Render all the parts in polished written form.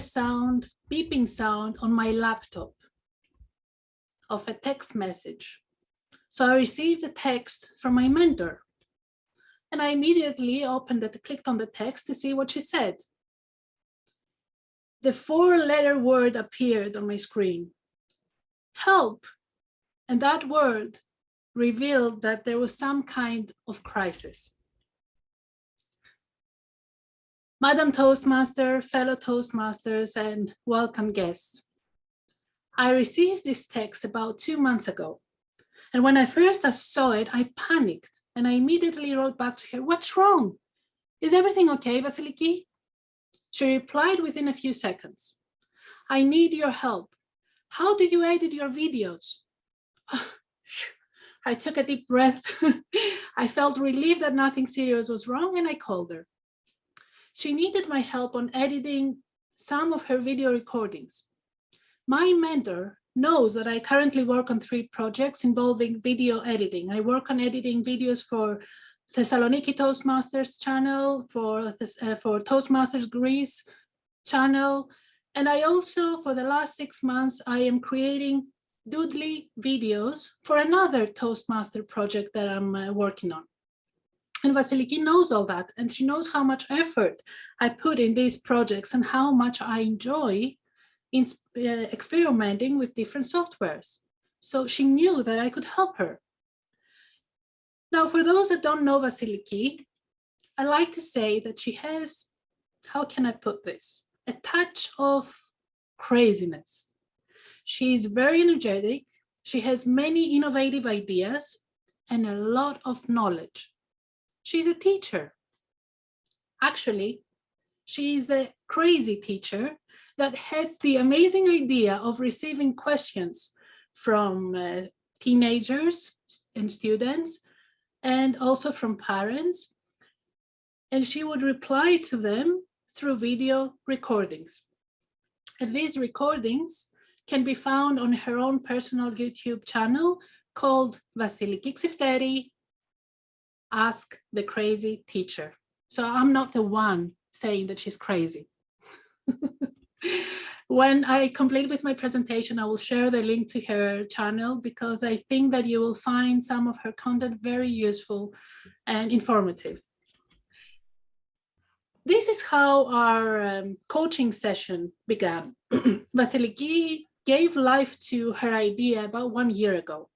sound, beeping sound on my laptop of a text message. So I received a text from my mentor, and I immediately opened it, clicked on the text to see what she said. The 4-letter word appeared on my screen, help. And that word revealed that there was some kind of crisis. Madam Toastmaster, fellow Toastmasters, and welcome guests. I received this text about 2 months ago. And when I first saw it, I panicked and I immediately wrote back to her, what's wrong? Is everything okay, Thessaloniki? She replied within a few seconds, I need your help. How do you edit your videos? I took a deep breath. I felt relieved that nothing serious was wrong, and I called her. She needed my help on editing some of her video recordings. My mentor knows that I currently work on 3 projects involving video editing. I work on editing videos for Thessaloniki Toastmasters channel, for Toastmasters Greece channel, and I also, for the last 6 months, I am creating doodly videos for another Toastmaster project that I'm working on. And Thessaloniki knows all that, and she knows how much effort I put in these projects and how much I enjoy in experimenting with different softwares. So she knew that I could help her. Now, for those that don't know Thessaloniki, I like to say that she has, how can I put this? A touch of craziness. She's very energetic. She has many innovative ideas and a lot of knowledge. She's a teacher. Actually, she's a crazy teacher that had the amazing idea of receiving questions from teenagers and students, and also from parents. And she would reply to them through video recordings. And these recordings can be found on her own personal YouTube channel called Thessaloniki Ask the Crazy Teacher. So I'm not the one saying that she's crazy. When I complete with my presentation, I will share the link to her channel because I think that you will find some of her content very useful and informative. This is how our coaching session began. Thessaloniki gave life to her idea about 1 year ago,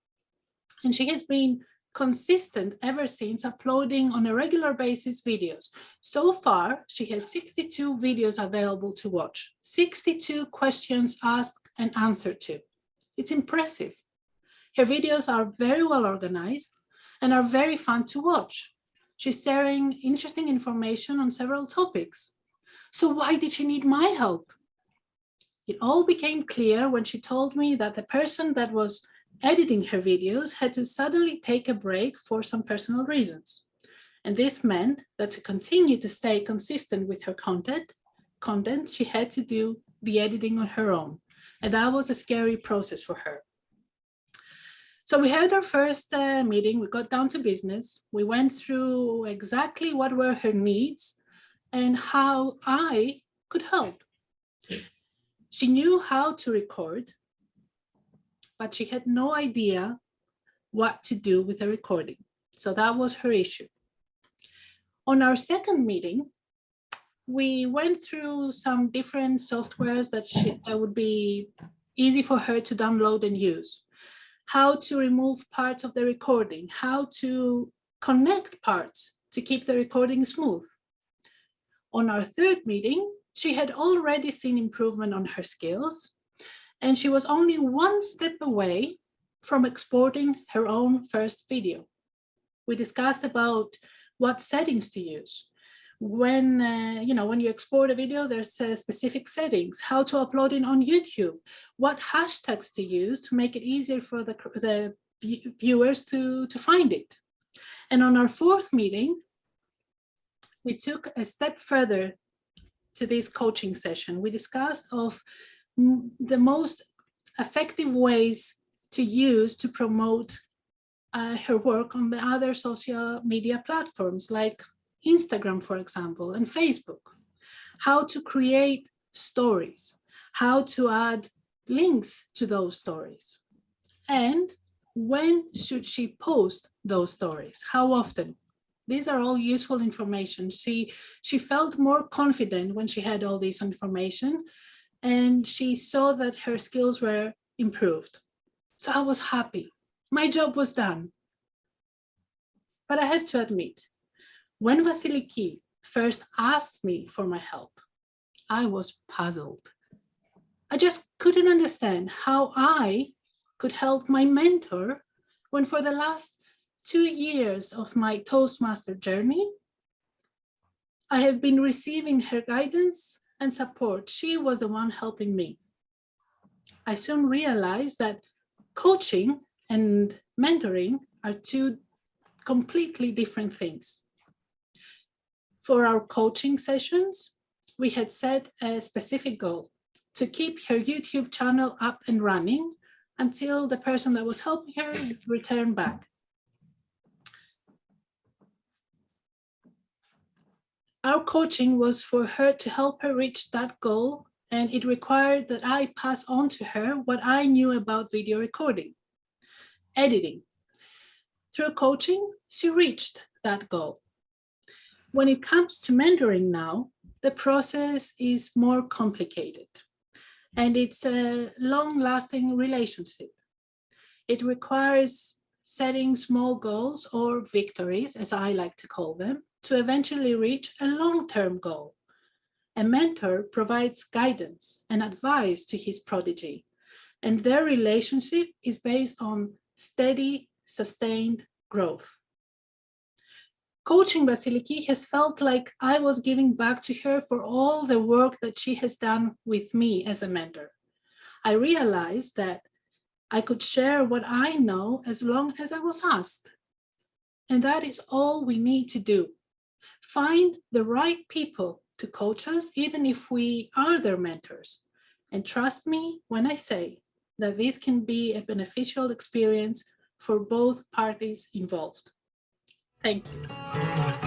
and she has been consistent ever since, uploading on a regular basis videos. So far, she has 62 videos available to watch, 62 questions asked and answered to. It's impressive. Her videos are very well organized and are very fun to watch. She's sharing interesting information on several topics. So why did she need my help? It all became clear when she told me that the person that was editing her videos had to suddenly take a break for some personal reasons. And this meant that to continue to stay consistent with her content, she had to do the editing on her own. And that was a scary process for her. So we had our first meeting, we got down to business. We went through exactly what were her needs and how I could help. She knew how to record, but she had no idea what to do with the recording. So that was her issue. On our second meeting, we went through some different softwares that would be easy for her to download and use. How to remove parts of the recording, how to connect parts to keep the recording smooth. On our third meeting, she had already seen improvement on her skills, and she was only 1 step away from exporting her own first video. We discussed about what settings to use. When you export a video, there's specific settings, how to upload it on YouTube, what hashtags to use to make it easier for the viewers to find it. And on our fourth meeting, we took a step further to this coaching session. We discussed of the most effective ways to use to promote her work on the other social media platforms like Instagram, for example, and Facebook. How to create stories, how to add links to those stories, and when should she post those stories, how often. These are all useful information. She felt more confident when she had all this information, and she saw that her skills were improved. So I was happy. My job was done. But I have to admit, when Thessaloniki first asked me for my help, I was puzzled. I just couldn't understand how I could help my mentor when for the last 2 years of my Toastmaster journey, I have been receiving her guidance and support. She was the one helping me. I soon realized that coaching and mentoring are two completely different things. For our coaching sessions, we had set a specific goal to keep her YouTube channel up and running until the person that was helping her returned back. Our coaching was for her to help her reach that goal, and it required that I pass on to her what I knew about video recording, editing. Through coaching, she reached that goal. When it comes to mentoring now, the process is more complicated, and it's a long-lasting relationship. It requires setting small goals, or victories, as I like to call them, to eventually reach a long-term goal. A mentor provides guidance and advice to his protege, and their relationship is based on steady, sustained growth. Coaching Thessaloniki has felt like I was giving back to her for all the work that she has done with me as a mentor. I realized that I could share what I know as long as I was asked. And that is all we need to do. Find the right people to coach us, even if we are their mentors. And trust me when I say that this can be a beneficial experience for both parties involved. Thank you.